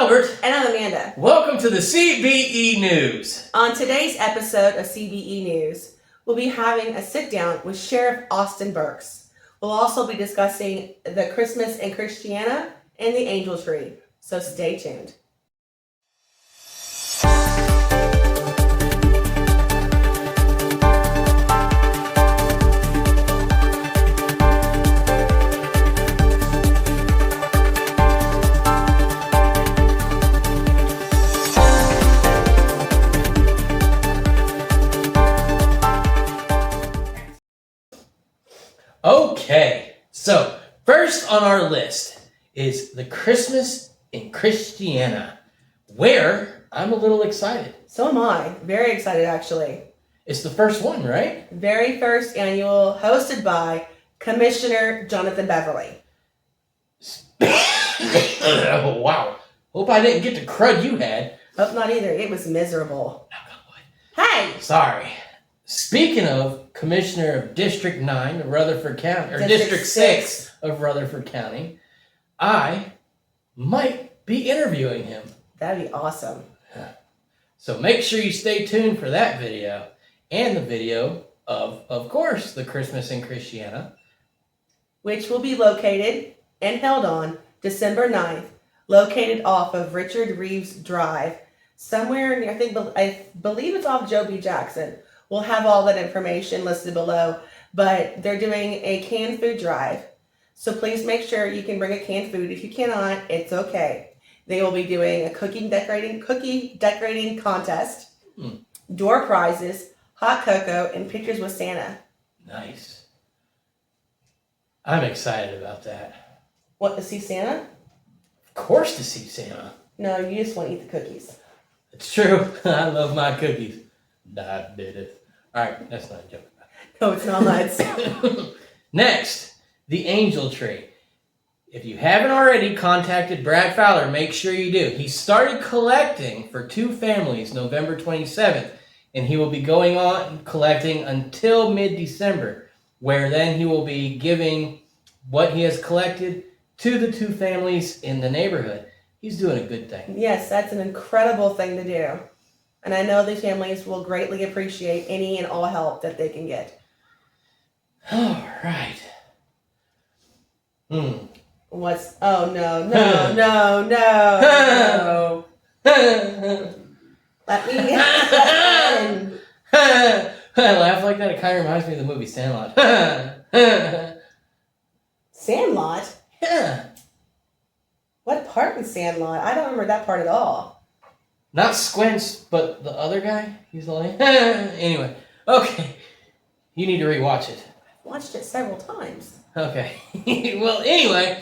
Albert. And I'm Amanda. Welcome to the CBE News. On today's episode of CBE News, we'll be having a sit-down with Sheriff Austin Burks. We'll also be discussing the Christmas in Christiana and the angel tree, so stay tuned. Okay, so first on our list is the Christmas in Christiana, where I'm a little excited. So am I. Very excited, actually. It's the first one, right? Very first annual, hosted by Commissioner Jonathan Beverly. Wow. Hope I didn't get the crud you had. Hope not either. It was miserable. Hey! Sorry. Speaking of Commissioner of District 9 of Rutherford County, or District 6 of Rutherford County, I might be interviewing him. That'd be awesome. So make sure you stay tuned for that video and the video of course, the Christmas in Christiana, which will be located and held on December 9th, located off of Richard Reeves Drive, somewhere near, I believe it's off Joe B. Jackson. We'll have all that information listed below, but they're doing a canned food drive. So please make sure you can bring a canned food. If you cannot, it's okay. They will be doing a cookie decorating contest, door prizes, hot cocoa, and pictures with Santa. Nice. I'm excited about that. What, to see Santa? Of course to see Santa. No, you just want to eat the cookies. It's true. I love my cookies. I did it. All right, that's not a joke. No, it's not. It's... Next, the angel tree. If you haven't already contacted Brad Fowler, make sure you do. He started collecting for 2 families November 27th, and he will be going on collecting until mid-December, where then he will be giving what he has collected to the 2 families in the neighborhood. He's doing a good thing. Yes, that's an incredible thing to do. And I know these families will greatly appreciate any and all help that they can get. All right. What's... Oh, no. Let me in. I laugh like that. It kind of reminds me of the movie Sandlot. Sandlot? Yeah. What part in Sandlot? I don't remember that part at all. Not Squints, but the other guy. He's like, anyway. Okay. You need to rewatch it. I've watched it several times. Okay. Well, anyway.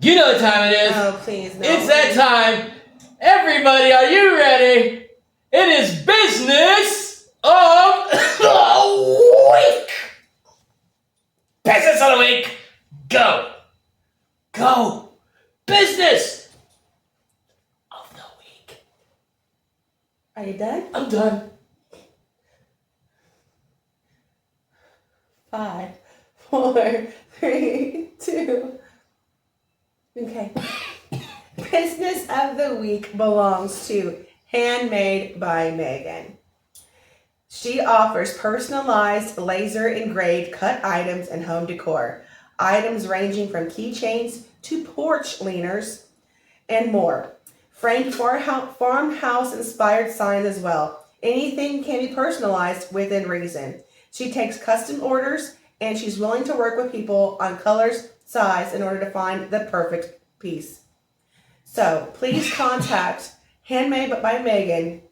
You know what time it is. Oh, please, no. It's that time. Everybody, are you ready? It is business of the week. Business of the week. Go. Go. Business of the week. Are you done? I'm done. 5, 4, 3, 2. Okay. Business of the week belongs to Handmade by Megan. She offers personalized laser engraved cut items and home decor. Items ranging from keychains to porch leaners and more. Framed farmhouse inspired signs as well. Anything can be personalized within reason. She takes custom orders and she's willing to work with people on colors, size in order to find the perfect piece. So please contact Handmade by Megan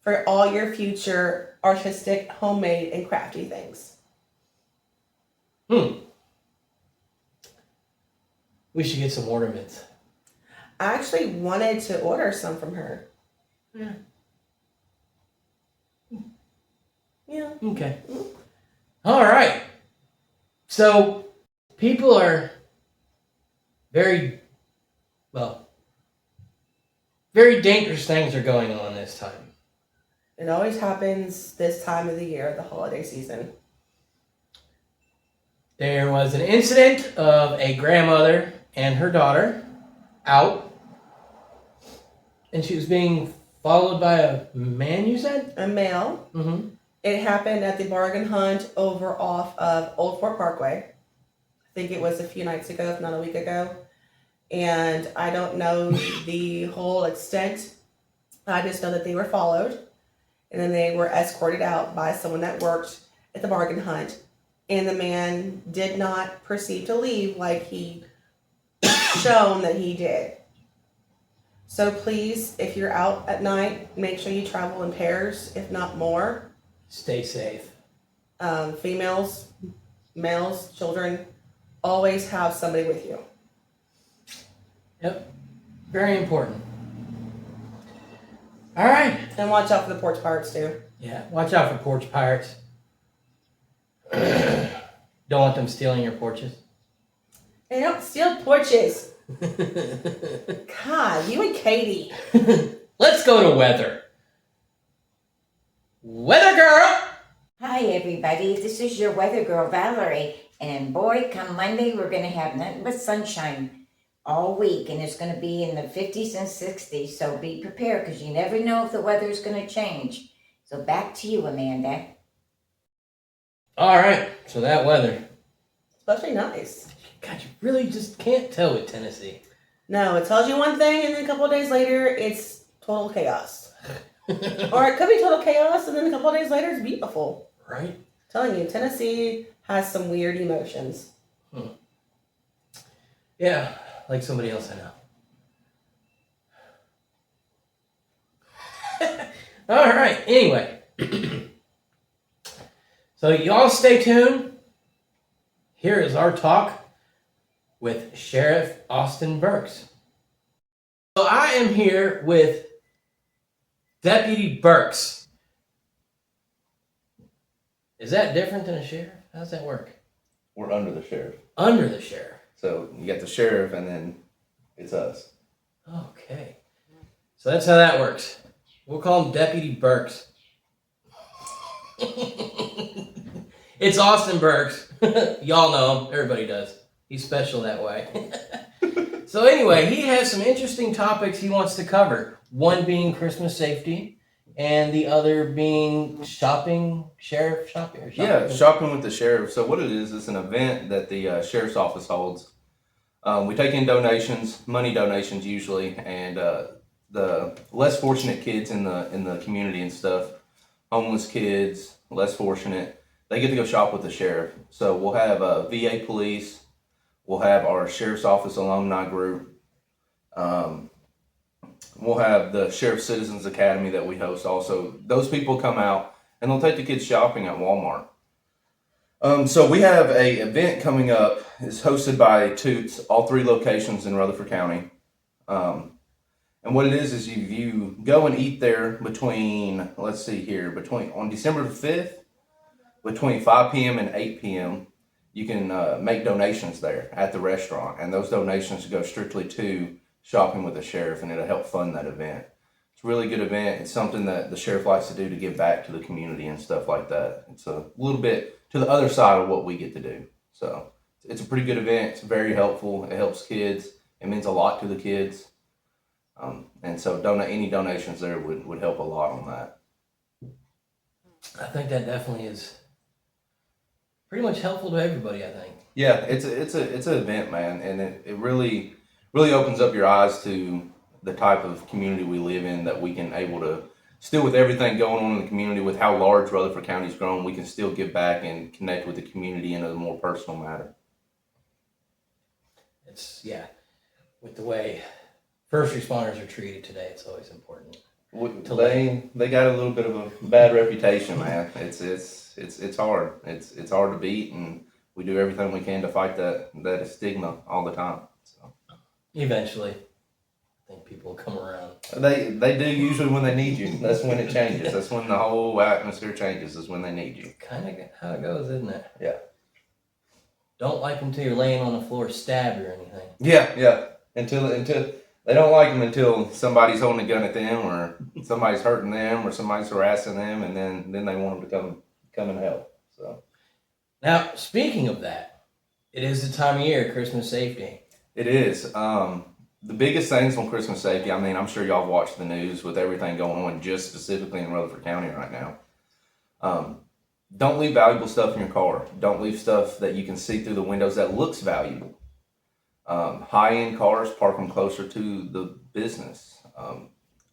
for all your future artistic, homemade, and crafty things. We should get some ornaments. I actually wanted to order some from her. Yeah. Yeah. Okay. All right. So, people are very dangerous things are going on this time. It always happens this time of the year, the holiday season. There was an incident of a grandmother and her daughter out And she was being followed by a man, you said? A male. Mm-hmm. It happened at the bargain hunt over off of Old Fort Parkway. I think it was a few nights ago, if not a week ago. And I don't know the whole extent. I just know that they were followed. And then they were escorted out by someone that worked at the bargain hunt. And the man did not proceed to leave like he shown that he did. So please, if you're out at night, make sure you travel in pairs, if not more. Stay safe. Females, males, children, always have somebody with you. Yep. Very important. All right. And watch out for the porch pirates too. Yeah. Watch out for porch pirates. Don't want them stealing your porches. They don't steal porches. God, you and Katie. Let's go to weather. Weather girl. Hi everybody, this is your weather girl Valerie, and boy, come Monday we're going to have nothing but sunshine all week, and it's going to be in the 50s and 60s, so be prepared because you never know if the weather is going to change. So back to you, Amanda. All right, so that weather. Especially nice. God, you really just can't tell with Tennessee. No, it tells you one thing, and then a couple of days later, it's total chaos. Or it could be total chaos, and then a couple of days later, it's beautiful. Right? I'm telling you, Tennessee has some weird emotions. Yeah, like somebody else I know. All right, anyway. So y'all stay tuned. Here is our talk with Sheriff Austin Burks. So I am here with Deputy Burks. Is that different than a sheriff? How does that work? We're under the sheriff. Under the sheriff. So you got the sheriff and then it's us. Okay. So that's how that works. We'll call him Deputy Burks. It's Austin Burks. Y'all know him. Everybody does. He's special that way. So anyway, he has some interesting topics he wants to cover. One being Christmas safety, and the other being shopping, sheriff shopping. Or shopping. Yeah, shopping with the sheriff. So what it is, it's an event that the sheriff's office holds. We take in donations, money donations usually, and the less fortunate kids in the community and stuff, homeless kids, less fortunate, they get to go shop with the sheriff. So we'll have VA police, we'll have our sheriff's office alumni group, we'll have the Sheriff Citizens Academy that we host also. Those people come out and they'll take the kids shopping at Walmart. So we have a event coming up. It's hosted by Toots, all three locations in Rutherford County. And what it is you go and eat there between, let's see here, on December the 5th, between 5 p.m. and 8 p.m., you can make donations there at the restaurant. And those donations go strictly to shopping with the sheriff, and it'll help fund that event. It's a really good event. It's something that the sheriff likes to do to give back to the community and stuff like that. It's a little bit to the other side of what we get to do. So it's a pretty good event. It's very helpful. It helps kids. It means a lot to the kids. And so any donations there would help a lot on that. I think that definitely is pretty much helpful to everybody, I think. Yeah, it's an event, man, and it really opens up your eyes to the type of community we live in, that we can able to still, with everything going on in the community, with how large Rutherford County's grown, we can still give back and connect with the community in a more personal manner. With the way first responders are treated today, it's always important. They got a little bit of a bad reputation, man. It's hard. It's hard to beat, and we do everything we can to fight that stigma all the time. So Eventually, I think people will come around. they do usually when they need you. That's when it changes. That's when the whole atmosphere changes. Is when they need you. Kind of how it goes, isn't it? Yeah. Don't like them till you're laying on the floor stabbed or anything. Yeah. Until they don't like them until somebody's holding a gun at them, or somebody's hurting them, or somebody's harassing them, and then they want them to come and help. So now, speaking of that, it is the time of year, Christmas safety. it is. the biggest things on Christmas safety, I mean, I'm sure y'all have watched the news with everything going on just specifically in Rutherford County right now. Don't leave valuable stuff in your car. Don't leave stuff that you can see through the windows that looks valuable. High-end cars, park them closer to the business.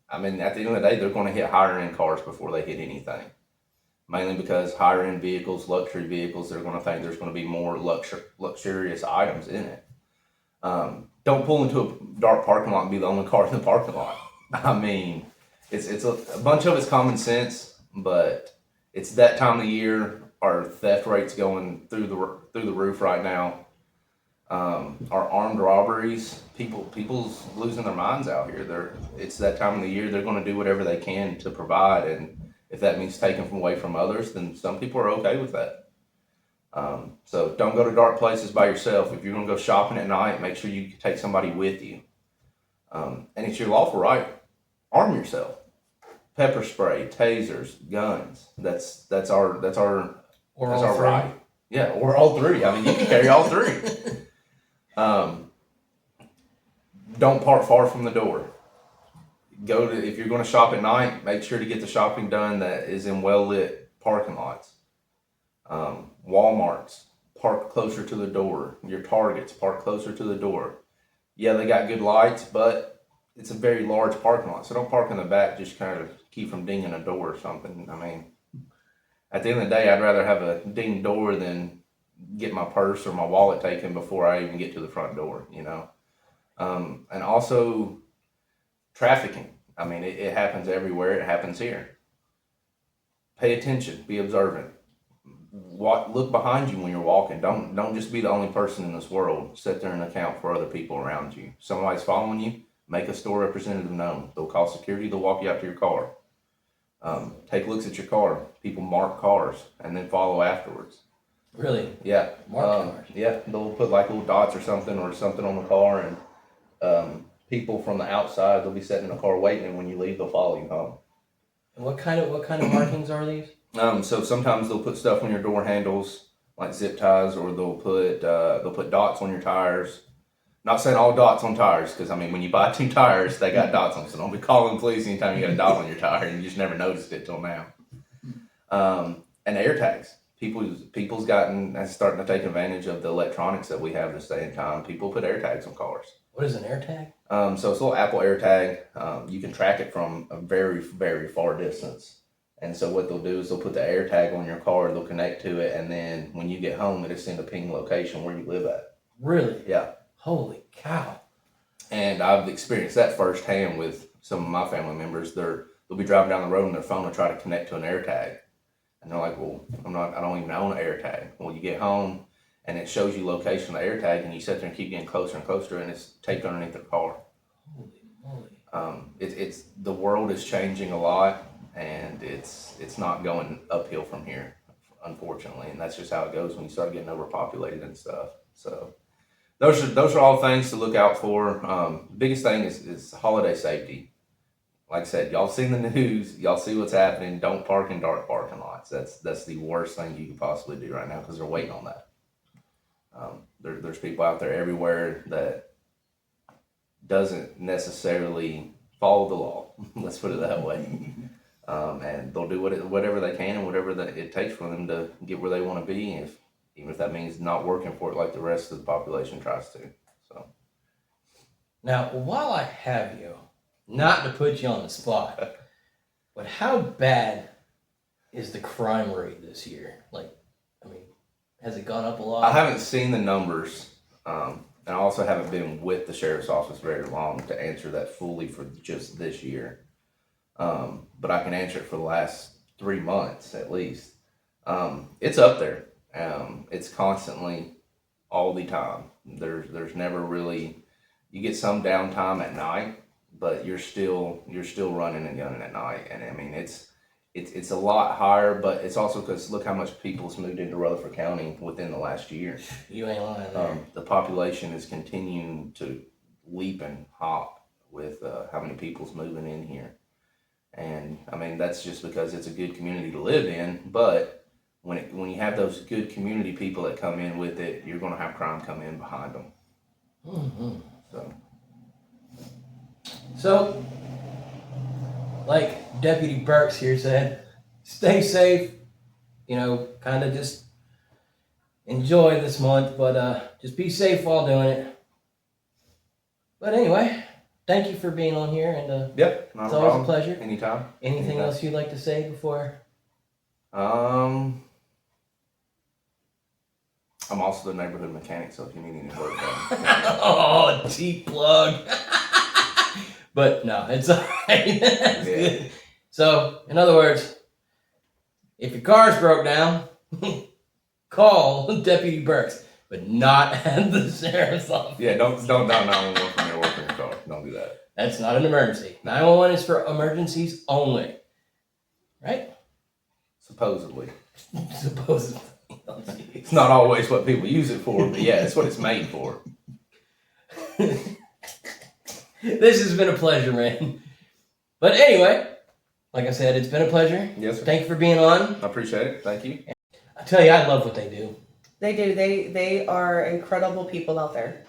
I mean, at the end of the day, they're going to hit higher-end cars before they hit anything. Mainly because higher-end vehicles, luxury vehicles, they're going to think there's going to be more luxurious items in it. Don't pull into a dark parking lot and be the only car in the parking lot. I mean, it's a bunch of it's common sense, but it's that time of the year. Our theft rate's going through the roof right now. Our armed robberies, people's losing their minds out here. It's that time of the year. They're going to do whatever they can to provide, and if that means taking away from others, then some people are okay with that. So don't go to dark places by yourself. If you're going to go shopping at night, make sure you take somebody with you. And it's your lawful right. Arm yourself. Pepper spray, tasers, guns. That's our right. Yeah, or all three. I mean, you can carry all three. Don't park far from the door. If you're going to shop at night, make sure to get the shopping done that is in well-lit parking lots. Walmarts, park closer to the door. Your Targets, park closer to the door. Yeah, they got good lights, but it's a very large parking lot, so don't park in the back just kind of keep from dinging a door or something. I mean, at the end of the day, I'd rather have a ding door than get my purse or my wallet taken before I even get to the front door, you know. And also, trafficking. I mean, it happens everywhere. It happens here. Pay attention. Be observant. Look behind you when you're walking. Don't just be the only person in this world. Sit there and account for other people around you. Somebody's following you. Make a store representative known. They'll call security. They'll walk you out to your car. Take looks at your car. People mark cars and then follow afterwards. Really? Yeah. Mark cars. Yeah. They'll put like little dots or something on the car, and people from the outside, they'll be sitting in the car waiting, and when you leave, they'll follow you home. And what kind of markings are these? So sometimes they'll put stuff on your door handles, like zip ties, or they'll put dots on your tires. Not saying all dots on tires, because I mean, when you buy 2 tires, they got dots on them. So don't be calling police anytime you got a dot on your tire and you just never noticed it till now. And air tags. People's that's starting to take advantage of the electronics that we have this day and time. People put air tags on cars. What is an air tag? So it's a little Apple air tag. You can track it from a very, very far distance. And so what they'll do is they'll put the air tag on your car, they'll connect to it, and then when you get home, it'll send a ping location where you live at. Really? Yeah. Holy cow. And I've experienced that firsthand with some of my family members. They'll be driving down the road and their phone will try to connect to an air tag. And they're like, well, I don't even own an air tag. Well, you get home and it shows you location of the air tag, and you sit there and keep getting closer and closer, and it's taped underneath their car. Holy moly. It's the world is changing a lot, and it's not going uphill from here, unfortunately. And that's just how it goes when you start getting overpopulated and stuff. So those are all things to look out for. The biggest thing is holiday safety. Like I said, y'all seen the news, y'all see what's happening. Don't park in dark parking lots. That's the worst thing you could possibly do right now, because they're waiting on that. There's people out there everywhere that doesn't necessarily follow the law. Let's put it that way. And they'll do whatever they can and whatever it takes for them to get where they want to be, even if that means not working for it like the rest of the population tries to. So Now, while I have you, not to put you on the spot, but how bad is the crime rate this year? Like, I mean, has it gone up a lot? I haven't seen the numbers, and I also haven't been with the sheriff's office very long to answer that fully for just this year. But I can answer it for the last 3 months at least. It's up there. It's constantly, all the time. There's never really, you get some downtime at night, but you're still running and gunning at night. And I mean, it's a lot higher, but it's also because look how much people's moved into Rutherford County within the last year. You ain't lying there. The population is continuing to leap and hop with how many people's moving in here. And I mean, that's just because it's a good community to live in, but when you have those good community people that come in with it, you're going to have crime come in behind them. Mm-hmm. So So, like Deputy Burks here said, stay safe. You know, kind of just enjoy this month, but just be safe while doing it. But anyway, thank you for being on here, and Yep, not it's a always problem. a pleasure. Anytime. Anything else you'd like to say before? I'm also the neighborhood mechanic, so if you need any work done. Oh, cheap plug. But no, it's all right. That's good. So, in other words, if your car's broke down, call Deputy Burks, but not at the sheriff's office. Yeah, don't dial 911 from your work in your car. Don't do that. That's not an emergency. 911 is for emergencies only. Right? Supposedly. Supposedly. Oh, It's not always what people use it for, but yeah, it's what it's made for. This has been a pleasure, man. But anyway, like I said, it's been a pleasure. Yes, sir. Thank you for being on. I appreciate it. Thank you. I tell you, I love what they do. They do. They are incredible people out there.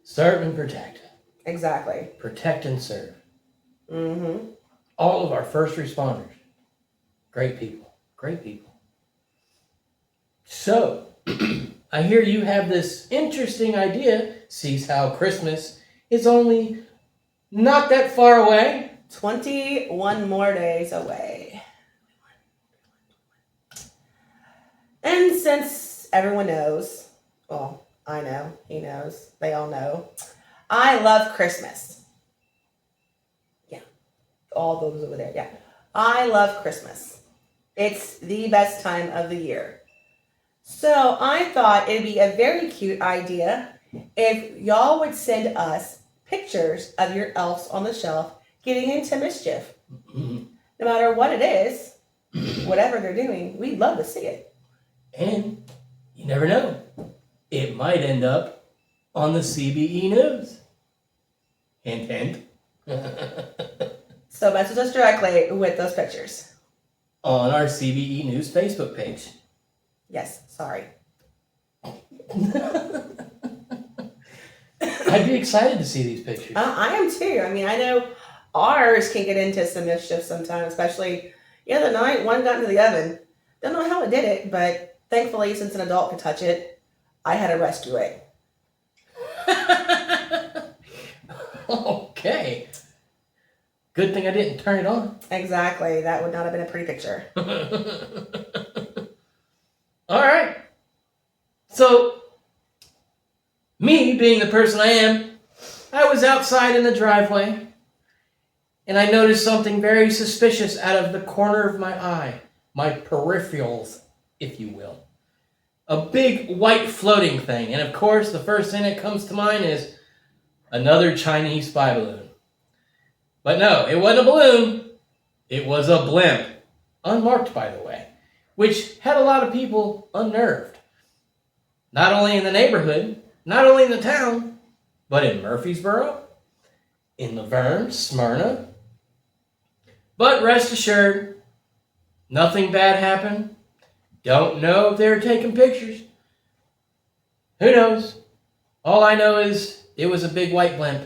Serve and protect. Exactly. Protect and serve. Mm-hmm. All of our first responders. Great people. Great people. So, I hear you have this interesting idea. Sees how Christmas is only not that far away. 21 more days away. And since everyone knows, well, I know, he knows, they all know, I love Christmas. Yeah. All those over there, yeah. I love Christmas. It's the best time of the year. So I thought it'd be a very cute idea if y'all would send us pictures of your elves on the shelf getting into mischief. No matter what it is, whatever they're doing, we'd love to see it. And you never know. It might end up on the CBE News. Hint, hint. So message us directly with those pictures. On our CBE News Facebook page. Yes, sorry. I'd be excited to see these pictures. I am too. I mean, I know ours can get into some mischief sometimes, especially the other night, one got into the oven. Don't know how it did it, but thankfully, since an adult could touch it, I had to rescue it. Okay. Good thing I didn't turn it on. Exactly. That would not have been a pretty picture. All right. So, me being the person I am, I was outside in the driveway and I noticed something very suspicious out of the corner of my eye, my peripherals, if you will. A big white floating thing. And of course, the first thing that comes to mind is another Chinese spy balloon. But no, it wasn't a balloon. It was a blimp. Unmarked, by the way. Which had a lot of people unnerved. Not only in the neighborhood, not only in the town, but in Murfreesboro, in Laverne, Smyrna. But rest assured, nothing bad happened. Don't know if they were taking pictures. Who knows? All I know is it was a big white blimp.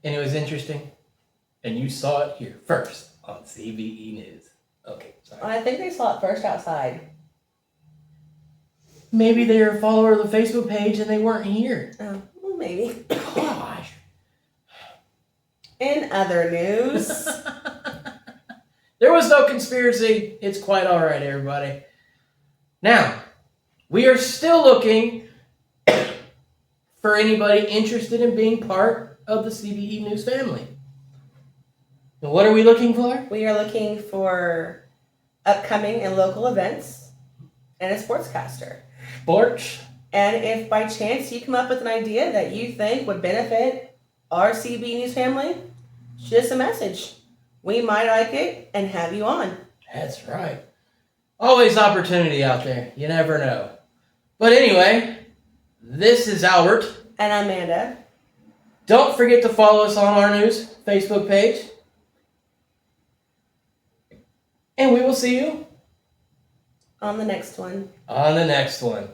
And it was interesting. And you saw it here first on CBE News. Okay, sorry. I think they saw it first outside. Maybe they're a follower of the Facebook page and they weren't here. Oh, well, maybe. Gosh. In other news, There was no conspiracy. It's quite all right, everybody. Now, we are still looking for anybody interested in being part of the CBE News family. And what are we looking for? we are looking for upcoming and local events and a sportscaster. Sports. And if by chance you come up with an idea that you think would benefit our CB News family, shoot us a message. We might like it and have you on. That's right. Always opportunity out there. You never know. But anyway, this is Albert. And Amanda. Don't forget to follow us on our news Facebook page. And we will see you On the next one. on the next one.